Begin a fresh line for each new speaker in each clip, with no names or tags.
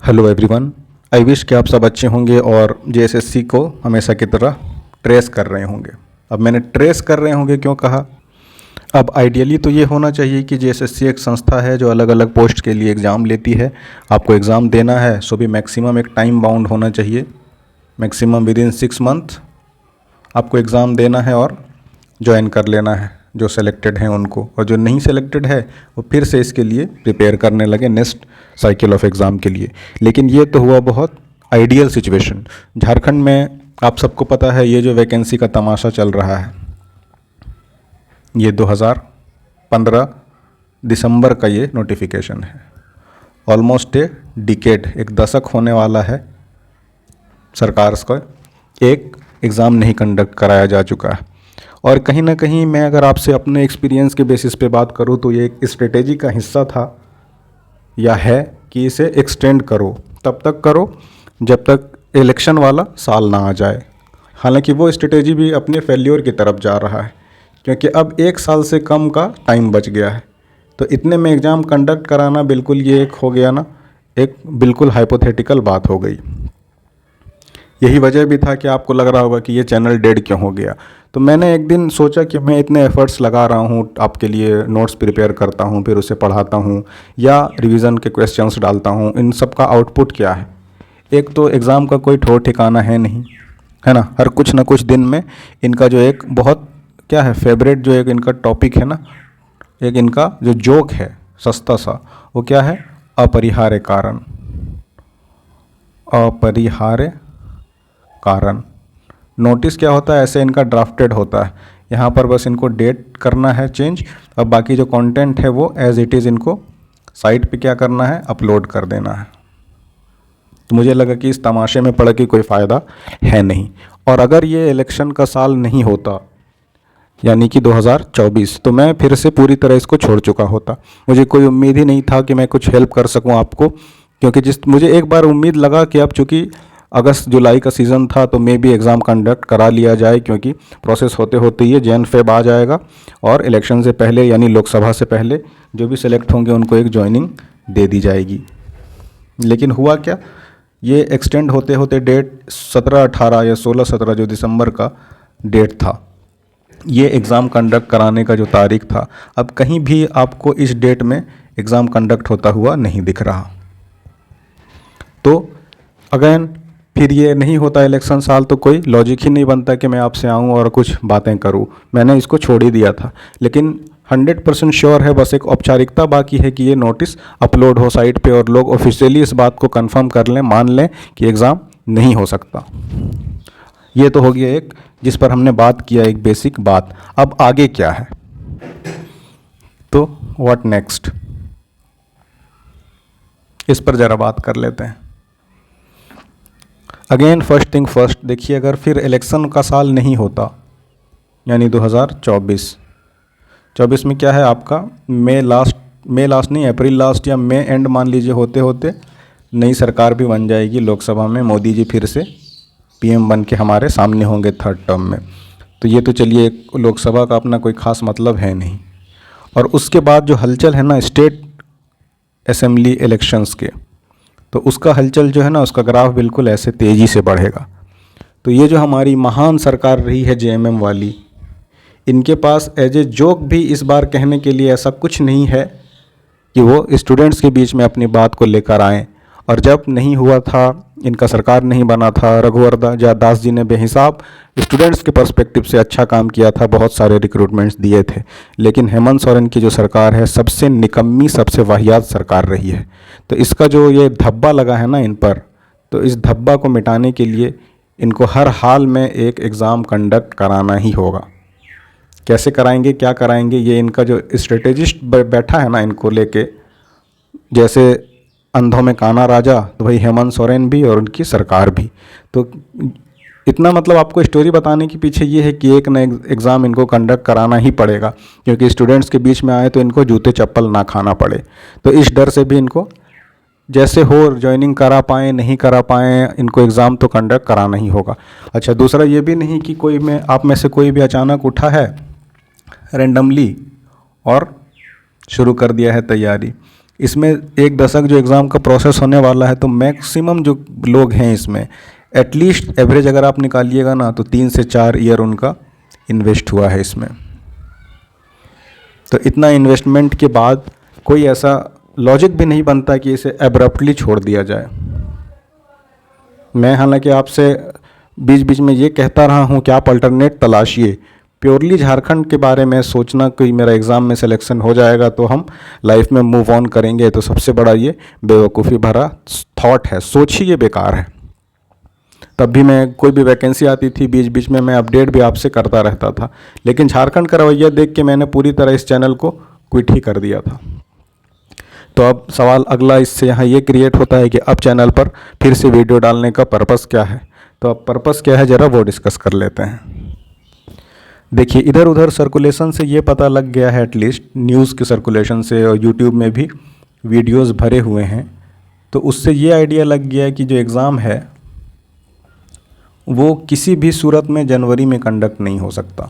Hello everyone. I wish कि आप सब अच्छे होंगे और जेएसएससी को हमेशा की तरह ट्रेस कर रहे होंगे। अब मैंने ट्रेस कर रहे होंगे क्यों कहा? अब आइडियली तो ये होना चाहिए कि जेएसएससी एक संस्था है जो अलग अलग पोस्ट के लिए एग्ज़ाम लेती है। आपको एग्ज़ाम देना है सो भी मैक्सिमम एक टाइम बाउंड होना चाहिए। मैक्सिमम विदिन 6 मंथ आपको एग्ज़ाम देना है और ज्वाइन कर लेना है जो सेलेक्टेड हैं उनको, और जो नहीं सेलेक्टेड है वो फिर से इसके लिए प्रिपेयर करने लगे नेक्स्ट साइकिल ऑफ एग्ज़ाम के लिए। लेकिन ये तो हुआ बहुत आइडियल सिचुएशन। झारखंड में आप सबको पता है ये जो वैकेंसी का तमाशा चल रहा है, ये 2015 दिसंबर का ये नोटिफिकेशन है। ऑलमोस्ट ए डिकेड, एक दशक होने वाला है सरकार का एक एग्ज़ाम नहीं कंडक्ट कराया जा चुका है। और कहीं ना कहीं मैं अगर आपसे अपने एक्सपीरियंस के बेसिस पे बात करूँ तो ये एक स्ट्रेटेजी का हिस्सा था या है कि इसे एक्सटेंड करो, तब तक करो जब तक इलेक्शन वाला साल ना आ जाए। हालांकि वो स्ट्रेटेजी भी अपने फेल्योर की तरफ जा रहा है, क्योंकि अब 1 साल से कम का टाइम बच गया है। तो इतने में एग्ज़ाम कंडक्ट कराना बिल्कुल ये एक हो गया ना, एक बिल्कुल हाइपोथेटिकल बात हो गई। यही वजह भी था कि आपको लग रहा होगा कि ये चैनल डेड क्यों हो गया। तो मैंने एक दिन सोचा कि मैं इतने एफ़र्ट्स लगा रहा हूँ, आपके लिए नोट्स प्रिपेयर करता हूँ, फिर उसे पढ़ाता हूँ या रिवीजन के क्वेश्चंस डालता हूँ, इन सब का आउटपुट क्या है? एक तो एग्ज़ाम का कोई ठोर ठिकाना है नहीं, है ना। हर कुछ ना कुछ दिन में इनका जो एक बहुत क्या है फेवरेट, जो एक इनका टॉपिक है ना, एक इनका जो जोक है सस्ता सा, वो क्या है? अपरिहार्य कारण। अपरिहार्य कारण नोटिस क्या होता है, ऐसे इनका ड्राफ्टेड होता है। यहाँ पर बस इनको डेट करना है चेंज, अब बाकी जो कंटेंट है वो एज इट इज़ इनको साइट पे क्या करना है, अपलोड कर देना है। तो मुझे लगा कि इस तमाशे में पड़ के कोई फ़ायदा है नहीं। और अगर ये इलेक्शन का साल नहीं होता, यानी कि 2024, तो मैं फिर से पूरी तरह इसको छोड़ चुका होता। मुझे कोई उम्मीद ही नहीं था कि मैं कुछ हेल्प कर सकूं आपको, क्योंकि मुझे एक बार उम्मीद लगा कि अब चूँकि अगस्त जुलाई का सीज़न था तो मे भी एग्ज़ाम कंडक्ट करा लिया जाए, क्योंकि प्रोसेस होते होते ये जैन फेब आ जाएगा और इलेक्शन से पहले यानी लोकसभा से पहले जो भी सिलेक्ट होंगे उनको एक ज्वाइनिंग दे दी जाएगी। लेकिन हुआ क्या, ये एक्सटेंड होते होते डेट 17-18 या 16-17 जो दिसंबर का डेट था, ये एग्ज़ाम कंडक्ट कराने का जो तारीख था, अब कहीं भी आपको इस डेट में एग्ज़ाम कंडक्ट होता हुआ नहीं दिख रहा। तो अगेन फिर ये नहीं होता इलेक्शन साल, तो कोई लॉजिक ही नहीं बनता कि मैं आपसे आऊँ और कुछ बातें करूँ। मैंने इसको छोड़ ही दिया था। लेकिन 100% श्योर है, बस एक औपचारिकता बाकी है कि ये नोटिस अपलोड हो साइट पे और लोग ऑफिशियली इस बात को कंफर्म कर लें, मान लें कि एग्ज़ाम नहीं हो सकता। ये तो हो गया एक जिस पर हमने बात किया, एक बेसिक बात। अब आगे क्या है, तो व्हाट नेक्स्ट, इस पर ज़रा बात कर लेते हैं। अगेन फर्स्ट थिंग फर्स्ट, देखिए अगर फिर इलेक्शन का साल नहीं होता यानी 2024 में क्या है आपका, मई लास्ट नहीं, अप्रैल लास्ट या मई एंड मान लीजिए, होते होते नई सरकार भी बन जाएगी लोकसभा में। मोदी जी फिर से पीएम बन के हमारे सामने होंगे 3rd टर्म में। तो ये तो चलिए लोकसभा का अपना कोई ख़ास मतलब है नहीं। और उसके बाद जो हलचल है ना स्टेट असेंबली इलेक्शंस के, तो उसका हलचल जो है ना, उसका ग्राफ बिल्कुल ऐसे तेज़ी से बढ़ेगा। तो ये जो हमारी महान सरकार रही है जेएमएम वाली, इनके पास एज ए जोक भी इस बार कहने के लिए ऐसा कुछ नहीं है कि वो स्टूडेंट्स के बीच में अपनी बात को लेकर आएँ। और जब नहीं हुआ था, इनका सरकार नहीं बना था, रघुवर दास जी ने बेहिसाब स्टूडेंट्स के पर्सपेक्टिव से अच्छा काम किया था, बहुत सारे रिक्रूटमेंट्स दिए थे। लेकिन हेमंत सोरेन की जो सरकार है सबसे निकम्मी, सबसे वाहियात सरकार रही है। तो इसका जो ये धब्बा लगा है ना इन पर, तो इस धब्बा को मिटाने के लिए इनको हर हाल में एक एग्ज़ाम कंडक्ट कराना ही होगा। कैसे कराएंगे, क्या कराएंगे, ये इनका जो स्ट्रेटेजिस्ट बैठा है ना इनको लेके, जैसे अंधों में काना राजा, तो भाई हेमंत सोरेन भी और उनकी सरकार भी। तो इतना मतलब आपको स्टोरी बताने के पीछे ये है कि एक न एग्ज़ाम इनको कंडक्ट कराना ही पड़ेगा, क्योंकि स्टूडेंट्स के बीच में आए तो इनको जूते चप्पल ना खाना पड़े। तो इस डर से भी इनको जैसे हो ज्वाइनिंग करा पाएँ नहीं करा पाएँ, इनको एग्ज़ाम तो कंडक्ट कराना ही होगा। अच्छा, दूसरा ये भी नहीं कि आप में से कोई भी अचानक उठा है रैंडमली और शुरू कर दिया है तैयारी। इसमें 1 दशक जो एग्ज़ाम का प्रोसेस होने वाला है, तो मैक्सिमम जो लोग हैं इसमें, एटलीस्ट एवरेज अगर आप निकालिएगा ना, तो 3 से 4 ईयर उनका इन्वेस्ट हुआ है इसमें। तो इतना इन्वेस्टमेंट के बाद कोई ऐसा लॉजिक भी नहीं बनता कि इसे एब्रप्टली छोड़ दिया जाए। मैं हालांकि आपसे बीच बीच में ये कहता रहा हूँ कि आप अल्टरनेट तलाशिए। प्योरली झारखंड के बारे में सोचना कि मेरा एग्ज़ाम में सिलेक्शन हो जाएगा तो हम लाइफ में मूव ऑन करेंगे, तो सबसे बड़ा ये बेवकूफ़ी भरा थॉट है, सोच ही ये बेकार है। तब भी मैं कोई भी वैकेंसी आती थी बीच बीच में मैं अपडेट भी आपसे करता रहता था, लेकिन झारखंड का रवैया देख के मैंने पूरी तरह इस चैनल को क्विट ही कर दिया था। तो अब सवाल अगला इससे यहाँ ये क्रिएट होता है कि अब चैनल पर फिर से वीडियो डालने का पर्पस क्या है। तो अब पर्पस क्या है ज़रा वो डिस्कस कर लेते हैं। देखिए, इधर उधर सर्कुलेशन से ये पता लग गया है, एटलीस्ट न्यूज़ के सर्कुलेशन से और यूट्यूब में भी वीडियोस भरे हुए हैं, तो उससे ये आइडिया लग गया है कि जो एग्ज़ाम है वो किसी भी सूरत में जनवरी में कंडक्ट नहीं हो सकता।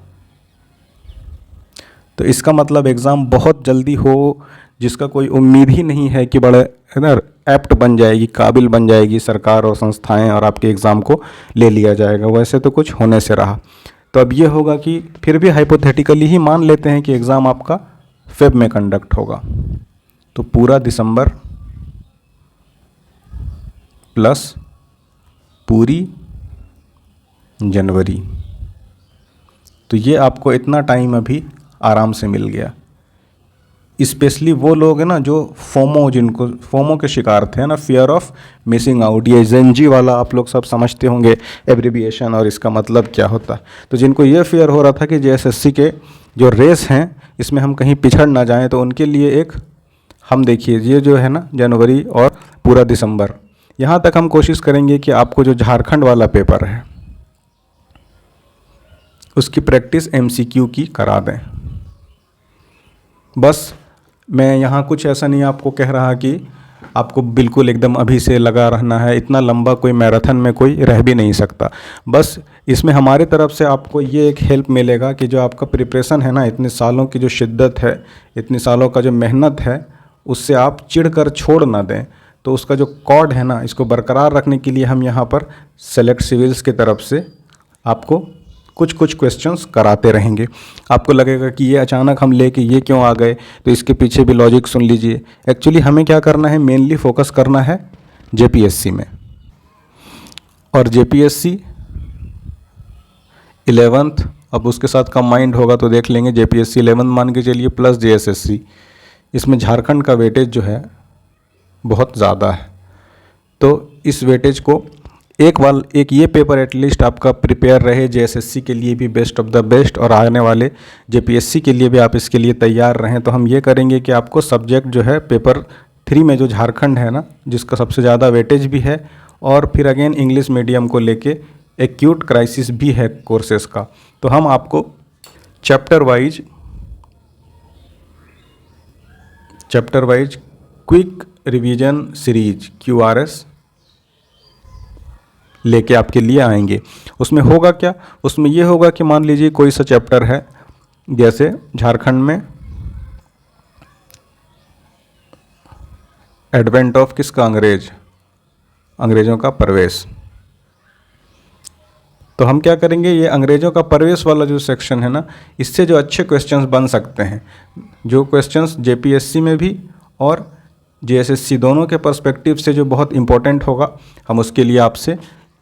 तो इसका मतलब एग्ज़ाम बहुत जल्दी हो, जिसका कोई उम्मीद ही नहीं है कि बड़े एप्ट बन जाएगी, काबिल बन जाएगी सरकार और संस्थाएं और आपके एग्ज़ाम को ले लिया जाएगा, वैसे तो कुछ होने से रहा। तो अब ये होगा कि फिर भी हाइपोथेटिकली ही मान लेते हैं कि एग्ज़ाम आपका फेब में कंडक्ट होगा, तो पूरा दिसंबर प्लस पूरी जनवरी, तो ये आपको इतना टाइम अभी आराम से मिल गया। स्पेशली वो लोग हैं ना जो फोमो, जिनको फोमो के शिकार थे ना, फियर ऑफ मिसिंग आउट, ये जेनजी वाला आप लोग सब समझते होंगे एब्रिविएशन और इसका मतलब क्या होता है। तो जिनको ये फियर हो रहा था कि जेएसएससी के जो रेस हैं इसमें हम कहीं पिछड़ ना जाएं, तो उनके लिए एक हम देखिए ये जो है ना जनवरी और पूरा दिसंबर, यहाँ तक हम कोशिश करेंगे कि आपको जो झारखंड वाला पेपर है उसकी प्रैक्टिस एमसीक्यू की करा दें। बस मैं यहाँ कुछ ऐसा नहीं आपको कह रहा कि आपको बिल्कुल एकदम अभी से लगा रहना है, इतना लंबा कोई मैराथन में कोई रह भी नहीं सकता। बस इसमें हमारे तरफ से आपको ये एक हेल्प मिलेगा कि जो आपका प्रिपरेशन है ना, इतने सालों की जो शिद्दत है, इतने सालों का जो मेहनत है, उससे आप चिढ़कर छोड़ ना दें। तो उसका जो कॉर्ड है ना, इसको बरकरार रखने के लिए हम यहाँ पर सेलेक्ट सिविल्स की तरफ से आपको कुछ कुछ क्वेश्चंस कराते रहेंगे। आपको लगेगा कि ये अचानक हम लेके ये क्यों आ गए, तो इसके पीछे भी लॉजिक सुन लीजिए। एक्चुअली हमें क्या करना है, मेनली फोकस करना है जेपीएससी में, और जेपीएससी 11th अब उसके साथ कंबाइंड होगा तो देख लेंगे, जेपीएससी 11th मान के चलिए प्लस जेएसएससी। इसमें झारखंड का वेटेज जो है बहुत ज़्यादा है, तो इस वेटेज को एक ये पेपर एटलीस्ट आपका प्रिपेयर रहे, जेएसएससी के लिए भी बेस्ट ऑफ द बेस्ट, और आने वाले जेपीएससी के लिए भी आप इसके लिए तैयार रहें। तो हम ये करेंगे कि आपको सब्जेक्ट जो है पेपर 3 में जो झारखंड है ना, जिसका सबसे ज़्यादा वेटेज भी है, और फिर अगेन इंग्लिश मीडियम को लेके एक्यूट क्राइसिस भी है कोर्सेज़ का, तो हम आपको chapter wise quick revision series QRS लेके आपके लिए आएंगे। उसमें होगा क्या, उसमें ये होगा कि मान लीजिए कोई सा चैप्टर है, जैसे झारखंड में एडवेंट ऑफ किसका, अंग्रेज़ों का प्रवेश। तो हम क्या करेंगे, ये अंग्रेज़ों का प्रवेश वाला जो सेक्शन है ना, इससे जो अच्छे क्वेश्चंस बन सकते हैं, जो क्वेश्चंस जेपीएससी में भी और जेएसएससी दोनों के पर्सपेक्टिव से जो बहुत इंपॉर्टेंट होगा, हम उसके लिए आपसे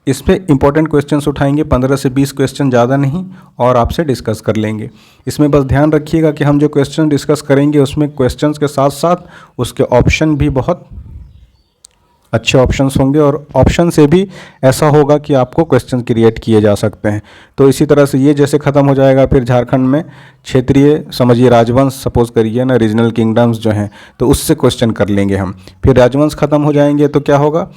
इस पे इंपॉर्टेंट क्वेश्चंस उठाएंगे, 15 से 20 क्वेश्चन, ज़्यादा नहीं, और आपसे डिस्कस कर लेंगे। इसमें बस ध्यान रखिएगा कि हम जो क्वेश्चन डिस्कस करेंगे उसमें क्वेश्चंस के साथ साथ उसके ऑप्शन भी बहुत अच्छे ऑप्शंस होंगे, और ऑप्शन से भी ऐसा होगा कि आपको क्वेश्चन क्रिएट किए जा सकते हैं। तो इसी तरह से ये जैसे ख़त्म हो जाएगा, फिर झारखंड में क्षेत्रीय समझिए राजवंश, सपोज करिए ना, रीजनल किंगडम्स जो हैं, तो उससे क्वेश्चन कर लेंगे हम। फिर राजवंश ख़त्म हो जाएंगे तो क्या होगा,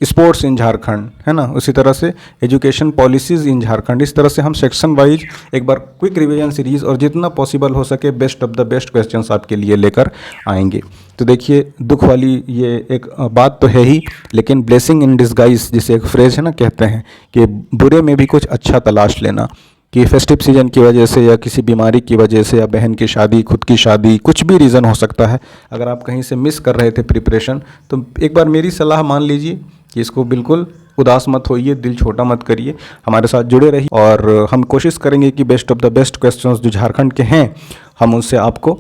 स्पोर्ट्स इन झारखंड, है ना, उसी तरह से एजुकेशन पॉलिसीज़ इन झारखंड। इस तरह से हम सेक्शन वाइज एक बार क्विक रिवीजन सीरीज़ और जितना पॉसिबल हो सके best of the best questions आपके लिए लेकर आएंगे। तो देखिए, दुख वाली ये एक बात तो है ही, लेकिन ब्लेसिंग इन डिस्गाइज जिसे एक फ्रेज है ना कहते हैं, कि बुरे में भी कुछ अच्छा तलाश लेना। कि फेस्टिव सीजन की वजह से या किसी बीमारी की वजह से या बहन की शादी, खुद की शादी, कुछ भी रीज़न हो सकता है। अगर आप कहीं से मिस कर रहे थे प्रिपरेशन, तो एक बार मेरी सलाह मान लीजिए कि इसको बिल्कुल उदास मत होइए, दिल छोटा मत करिए, हमारे साथ जुड़े रहिए और हम कोशिश करेंगे कि best of the best questions जो झारखंड के हैं हम उनसे आपको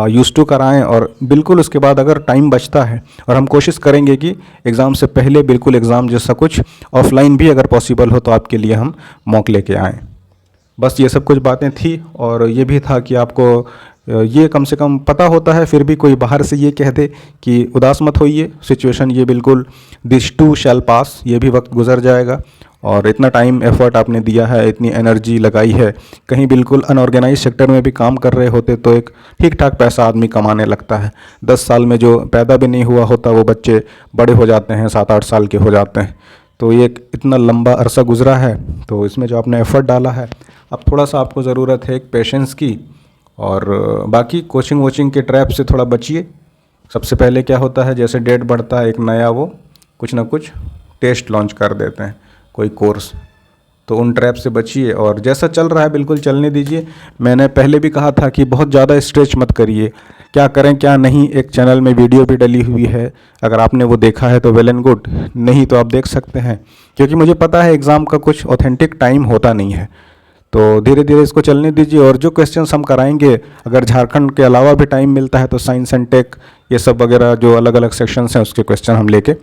यूज़ टू कराएं। और बिल्कुल उसके बाद अगर टाइम बचता है और हम कोशिश करेंगे कि एग्ज़ाम से पहले बिल्कुल एग्ज़ाम जैसा कुछ ऑफलाइन भी अगर पॉसिबल हो तो आपके लिए हम मॉक लेके आएँ। बस ये सब कुछ बातें थी और ये भी था कि आपको ये कम से कम पता होता है, फिर भी कोई बाहर से ये कह दे कि उदास मत होइए, सिचुएशन ये बिल्कुल दिस टू शैल पास, ये भी वक्त गुजर जाएगा। और इतना टाइम एफर्ट आपने दिया है, इतनी एनर्जी लगाई है, कहीं बिल्कुल अनऑर्गेनाइज सेक्टर में भी काम कर रहे होते तो एक ठीक ठाक पैसा आदमी कमाने लगता है। 10 साल में जो पैदा भी नहीं हुआ होता वो बच्चे बड़े हो जाते हैं, 7-8 साल के हो जाते हैं। तो ये इतना लंबा अरसा गुजरा है, तो इसमें जो आपने एफ़र्ट डाला है, अब थोड़ा सा आपको ज़रूरत है एक पेशेंस की। और बाकी कोचिंग वोचिंग के ट्रैप से थोड़ा बचिए। सबसे पहले क्या होता है, जैसे डेट बढ़ता है एक नया वो कुछ ना कुछ टेस्ट लॉन्च कर देते हैं, कोई कोर्स, तो उन ट्रैप से बचिए और जैसा चल रहा है बिल्कुल चलने दीजिए। मैंने पहले भी कहा था कि बहुत ज़्यादा स्ट्रेच मत करिए, क्या करें क्या नहीं, एक चैनल में वीडियो भी डली हुई है, अगर आपने वो देखा है तो वेल एंड गुड, नहीं तो आप देख सकते हैं, क्योंकि मुझे पता है एग्ज़ाम का कुछ ऑथेंटिक टाइम होता नहीं है। तो धीरे धीरे इसको चलने दीजिए और जो क्वेश्चंस हम कराएंगे, अगर झारखंड के अलावा भी टाइम मिलता है तो साइंस एंड टेक ये सब वगैरह जो अलग अलग सेक्शंस हैं उसके क्वेश्चन हम लेके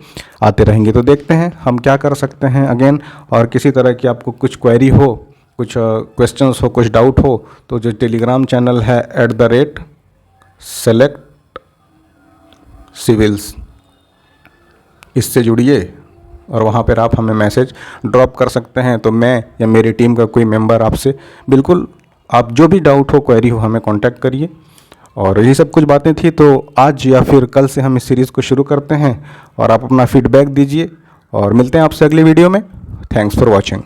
आते रहेंगे। तो देखते हैं हम क्या कर सकते हैं अगेन। और किसी तरह की आपको कुछ क्वेरी हो, कुछ क्वेश्चंस हो, कुछ डाउट हो, तो जो टेलीग्राम चैनल है @select civils, इससे जुड़िए और वहाँ पर आप हमें मैसेज ड्रॉप कर सकते हैं। तो मैं या मेरी टीम का कोई मेंबर आपसे बिल्कुल, आप जो भी डाउट हो, क्वेरी हो, हमें कांटेक्ट करिए। और ये सब कुछ बातें थी, तो आज या फिर कल से हम इस सीरीज़ को शुरू करते हैं और आप अपना फीडबैक दीजिए और मिलते हैं आपसे अगली वीडियो में। Thanks for watching.